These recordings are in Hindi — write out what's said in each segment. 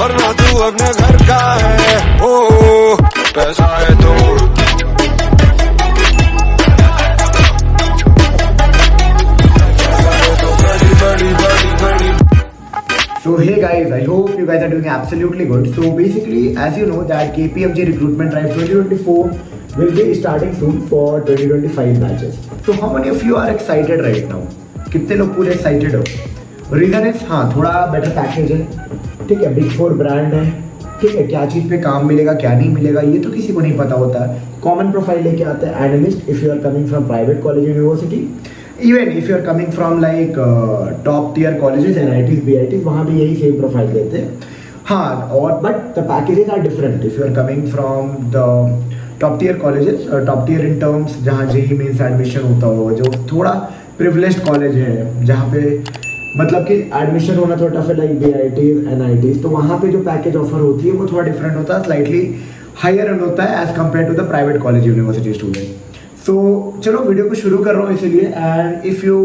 वरना तू अपने घर का है। ओ पैसा है तो So hey guys, I hope you guys are doing absolutely good. So basically, as you know that KPMG Recruitment Drive 2024 will be starting soon for 2025 batches. So how many of you are excited right now? कितने लोग पूरे excited हो? Reason is हाँ थोड़ा better package है, ठीक है, Big 4 brand है, ठीक है, क्या चीज़ पे काम मिलेगा क्या नहीं मिलेगा ये तो किसी को नहीं पता होता है। Common profile लेके आता है analyst if you are coming from private college university. Even if you are coming from like top tier colleges, NITs, BITs, वहाँ भी यही सेम प्रोफाइल देते हैं। हाँ और but the packages are different if you are coming from the top tier colleges, top tier in terms जहाँ जेई मेंस एडमिशन होता हो, जो थोड़ा प्रिविलेज्ड कॉलेज है जहाँ पे मतलब कि एडमिशन होना थोड़ा टफ है, लाइक BITs, NITs, तो वहाँ पे जो पैकेज ऑफर होती है वो थोड़ा डिफरेंट होता है, स्लाइटली हायर एंड होता है as compare to the private college university student. So चलो वीडियो को शुरू कर रहा हूँ इसीलिए। And if you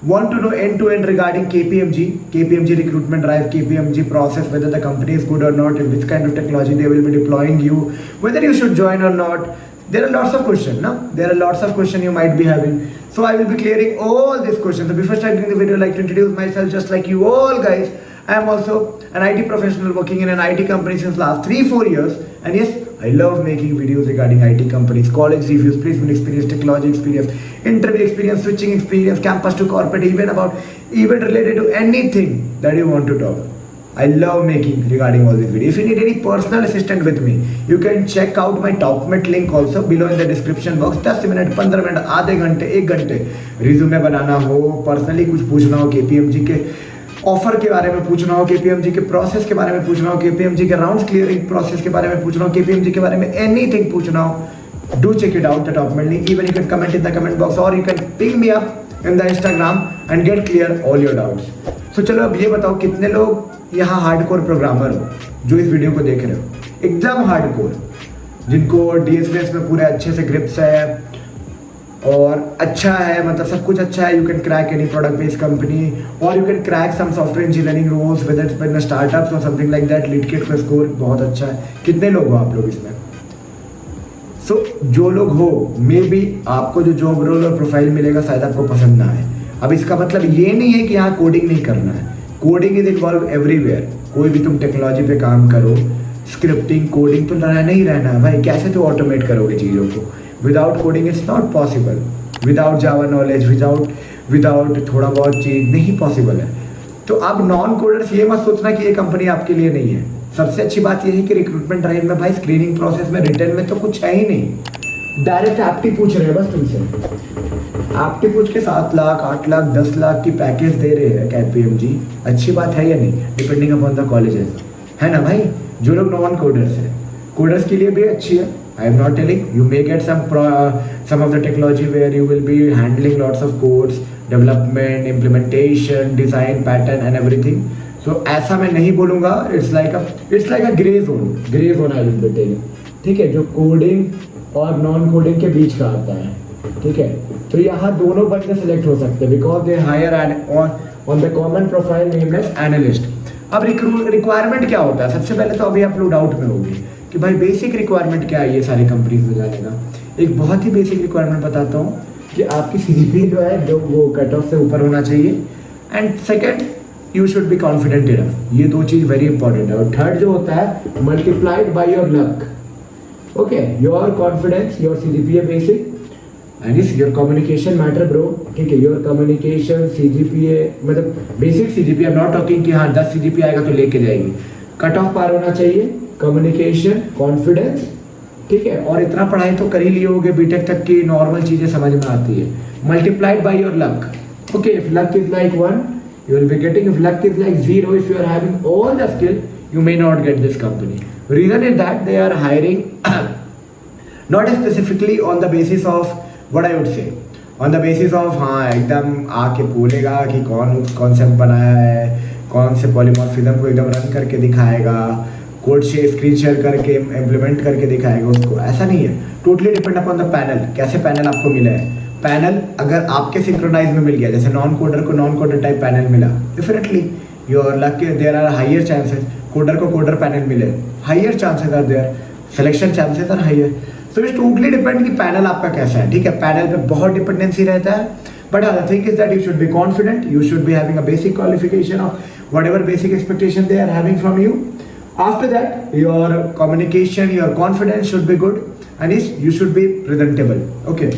want to know end to end regarding KPMG recruitment drive, KPMG process, whether the company is good or not, and which kind of technology they will be deploying you, whether you should join or not, there are lots of questions, no? There are lots of questions you might be having. So I will be clearing all these questions. So before starting the video, I'd like to introduce myself just like you all guys. I am also an IT professional working in an IT company since last 3-4 years. And yes, I love making videos regarding IT companies, college reviews, placement experience, technology experience, interview experience, switching experience, campus to corporate, even related to anything that you want to talk. I love making regarding all these videos. If you need any personal assistant with me, you can check out my TopMate link also below in the description box. 10 minute, 15 minute, आधे घंटे, 1 घंटे रिज्यूमे बनाना हो, पर्सनली कुछ पूछना हो, KPMG के ऑफर के बारे में पूछना हो, KPMG के प्रोसेस के बारे में पूछना हो, KPMG के राउंड्स क्लियरिंग प्रोसेस के बारे में पूछना हो, KPMG के बारे में एनीथिंग पूछना हो, do check it out, the TopMate link. Even you can comment in the comment box or you can ping me up in the Instagram and get clear all your doubts. So चलो अब ये बताओ कितने लोग यहाँ हार्डकोर प्रोग्रामर हो जो इस वीडियो को देख रहे हो, एकदम हार्डकोर, जिनको DSVS में पूरे अच्छे से ग्रिप्स है और अच्छा है, मतलब सब कुछ अच्छा है। You can crack any product based company और you can crack some software engineering roles whether it's in startups और समथिंग लाइक दैट। लीडकिट का स्कोर बहुत अच्छा है। कितने लोग हो आप लोग इसमें? सो जो लोग हो मे बी आपको जो जॉब रोल और प्रोफाइल मिलेगा शायद आपको पसंद ना आए। अब इसका मतलब ये नहीं है कि यहाँ कोडिंग नहीं करना है, कोडिंग इज इन्वॉल्व एवरीवेयर। कोई भी तुम टेक्नोलॉजी पे काम करो, स्क्रिप्टिंग कोडिंग तो रहना ही रहना है भाई। कैसे तो ऑटोमेट करोगे चीज़ों को? Without coding it's not possible, without Java knowledge, without थोड़ा बहुत चीज़ नहीं पॉसिबल है। तो आप नॉन कोडर्स ये मत सोचना कि ये कंपनी आपके लिए नहीं है। सबसे अच्छी बात यह है कि रिक्रूटमेंट ड्राइव में भाई स्क्रीनिंग प्रोसेस में रिटर्न में तो कुछ है ही नहीं, डायरेक्ट आपकी पूछ रहे हैं बस तुमसे। आपके पूछ के 7 लाख 8 लाख 10 लाख की पैकेज दे रहे हैं KPMG। अच्छी बात है या नहीं? डिपेंडिंग अपॉन द कॉलेजेस, है ना भाई। जो लोग नॉन कोडर्स हैं, कोडर्स के लिए भी अच्छी है। I am not telling you may get some of the technology where you will be handling lots of codes, development, implementation, design, pattern and everything. So ऐसा मैं नहीं बोलूँगा। It's like a gray zone I will be telling, ठीक है, जो कोडिंग और नॉन कोडिंग के बीच का आता है, ठीक है। तो यहाँ दोनों बंदे सेलेक्ट हो सकते हैं because they hire on the common profile name as analyst. अब रिक्वायरमेंट क्या होता है? सबसे पहले तो अभी आप लोग डाउट में होंगे कि भाई बेसिक रिक्वायरमेंट क्या है ये सारी कंपनीज में जाने का। एक बहुत ही बेसिक रिक्वायरमेंट बताता हूँ कि आपकी CGPA जो है जो वो कट ऑफ से ऊपर होना चाहिए। And second, you should be confident enough. ये 2 चीज़ वेरी इंपॉर्टेंट है। और थर्ड जो होता है multiplied by your luck, okay, your confidence, your CGPA basic and इस योर कम्युनिकेशन मैटर ब्रो, ठीक है। योर कम्युनिकेशन CGPA मतलब basic CGPA, I am not talking कि हाँ 10 CGPA आएगा तो लेके जाएगी। कट ऑफ पार होना चाहिए, कम्युनिकेशन, कॉन्फिडेंस, ठीक है। और इतना पढ़ाई तो कर ही लिए होगे, बीटेक तक की नॉर्मल चीज़ें समझ में आती है। Multiplied by your luck, okay. If luck is like 1 you will be getting, if luck is like 0, if you are having all the skill, you may not get this company. Reason is that they are hiring not specifically on the basis of what I would say, on the basis of हाँ एकदम आके बोलेगा कि कौन कॉन्सेप्ट बनाया है, कौन से पॉलीमॉर्फिज्म को एकदम रन करके दिखाएगा, कोड से स्क्रीन शेयर करके इम्प्लीमेंट करके दिखाएगा उसको। ऐसा नहीं है, totally depend upon the panel. कैसे पैनल आपको मिला है? पैनल अगर आपके सिंक्रोनाइज में मिल गया, जैसे नॉन कोडर को नॉन कोडर टाइप पैनल मिला, definitely your luck there are higher chances coder को कोडर पैनल मिले, higher chances are there, selection chances are higher. So it's totally depend कि पैनल आपका कैसा है. ठीक है, पैनल पे बहुत डिपेंडेंसी रहता है. But the thing is that you should be confident, you should be having a basic qualification of whatever basic expectation they are having from you. After that, your communication, your confidence should be good, and you should be presentable. Okay.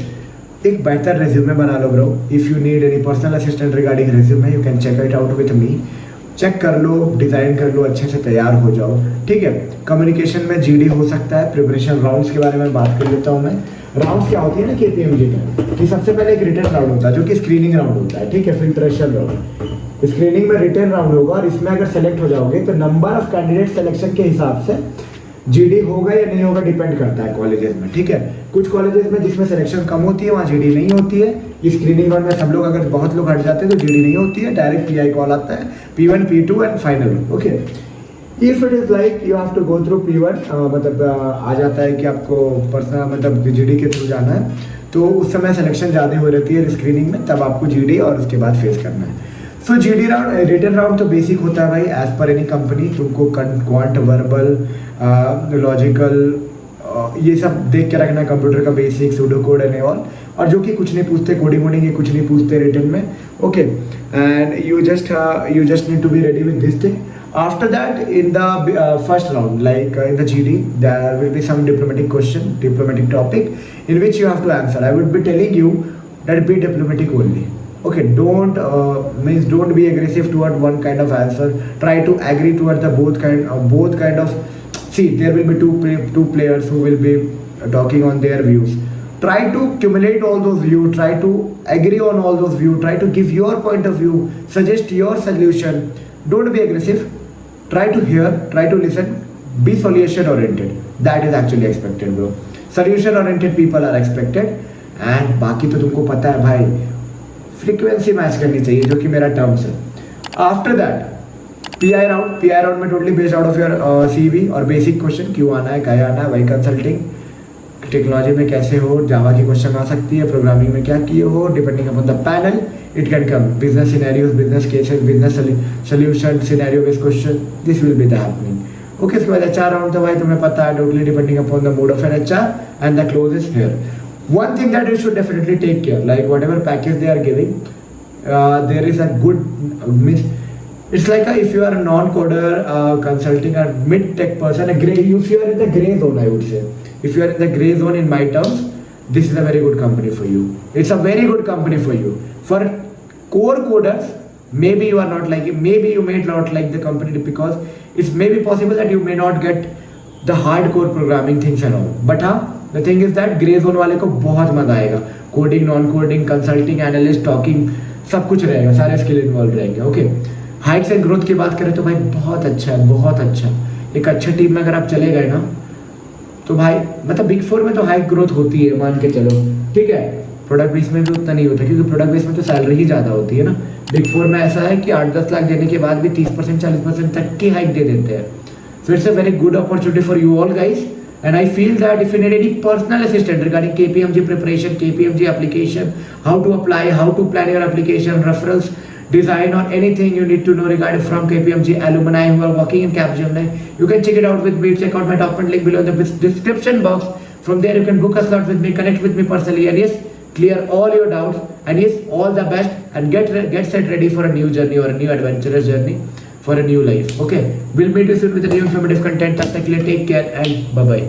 एक बेहतर रेज्यूमे बना लो bro. If you need any personal assistant regarding resume you can check it out with me. Check कर लो, डिज़ाइन कर लो, अच्छे से तैयार हो जाओ. ठीक है, कम्युनिकेशन में जीडी हो सकता है. प्रिपरेशन राउंड्स के बारे में बात कर लेता हूँ मैं. राउंड्स क्या होती है ना केपीएमजी का, कि सबसे पहले एक रिटर्न राउंड होता है जो कि स्क्रीनिंग राउंड होता है. ठीक है, फिल्ट्रेशन राउंड. स्क्रीनिंग में रिटर्न राउंड होगा और इसमें अगर सेलेक्ट हो जाओगे तो नंबर ऑफ कैंडिडेट सिलेक्शन के हिसाब से जीडी होगा या नहीं होगा डिपेंड करता है कॉलेजेस में. ठीक है, कुछ कॉलेजेस में जिसमें सिलेक्शन कम होती है वहाँ जीडी नहीं होती है. स्क्रीनिंग राउंड में सब लोग अगर बहुत लोग हट जाते हैं तो जीडी नहीं होती है, डायरेक्ट पीआई कॉल आता है, P1 P2 and final. Okay, if it is like you have to go through P1 मतलब आ जाता है कि आपको पर्सनल मतलब जीडी के थ्रू जाना है तो उस समय सिलेक्शन ज़्यादा हो रहती है स्क्रीनिंग में, तब आपको जीडी और उसके बाद फेस करना है. सो जीडी राउंड रिटर्न राउंड तो बेसिक होता है भाई एज पर एनी कंपनी. तुमको क्वांट वर्बल लॉजिकल ये सब देख के रखना है, कंप्यूटर का basic pseudo code and all. और जो कि कुछ नहीं पूछते, कोडिंग वोडिंग ये कुछ नहीं पूछते रिटर्न में. Okay, and you just need to be ready with this thing. After that, in the first round, like in the GD, there will be some diplomatic question, diplomatic topic, in which you have to answer. I would be telling you that be diplomatic only. Okay, don't be aggressive toward one kind of answer. Try to agree toward the both kind of. See, there will be two players who will be talking on their views. Try to accumulate all those views. Try to agree on all those views. Try to give your point of view. Suggest your solution. Don't be aggressive. Try to hear, try to listen, be solution oriented. That is actually expected bro. Solution oriented people are expected. And बाकी तो तुमको पता है भाई, फ्रीक्वेंसी मैच करनी चाहिए जो कि मेरा टर्म्स है. आफ्टर दैट पीआई राउंड में totally based out of your CV और बेसिक क्वेश्चन, क्यों आना है, क्या आना है, वाई कंसल्टिंग, टेक्नोलॉजी में कैसे हो, जावा की क्वेश्चन आ सकती है, प्रोग्रामिंग में क्या किए हो, depending upon the panel it can come. Business scenarios, business cases, business solution, scenario based question, this will be the happening. Okay, इसके बाद HR राउंड तो भाई तुम्हें पता है, totally depending upon the mood of an HR and the close is here. One thing that you should definitely take care, like whatever package they are giving, there is a good means it's like if you are a non-coder consulting or mid-tech person, if you are in the gray zone, I would say, if you are in the gray zone in my terms, this is a very good company for you. It's a very good company for you. For core coders, maybe you are not like it, maybe you may not like the company because it's maybe possible that you may not get the hardcore programming things and all. But the thing is that gray zone वाले को बहुत मजा आएगा. Coding, non-coding, consulting, analyst, talking, सब कुछ रहेगा, सारे स्किल इन्वॉल्व रहेंगे. ओके, हाइट्स एंड ग्रोथ की बात करें तो भाई बहुत अच्छा है, बहुत अच्छा. एक अच्छे टीम में अगर आप चले गए ना तो भाई मतलब बिग 4 में तो हाई ग्रोथ होती है, मान के चलो. ठीक है, प्रोडक्ट बेस में भी उतना नहीं होता क्योंकि प्रोडक्ट बेस में तो सैलरी ही ज़्यादा होती है ना. बिग 4 में ऐसा है कि 8-10 लाख देने के बाद भी 30% 40% तक की हाइक दे देते हैं. So it's a very good opportunity for you all guys. And I feel that if you need any personal assistance regarding KPMG preparation, KPMG application, how to apply, how to plan your application, referrals, design or anything you need to know regarding from KPMG alumni who are working in Capgemini, you can check it out with me. Check out my top link below in the description box. From there you can book a slot with me, connect with me personally, and yes, clear all your doubts. And yes, all the best, and get set ready for a new journey or a new adventurous journey for a new life. Okay, we'll meet you soon with a new informative content. Tap tak ke liye take care and bye bye.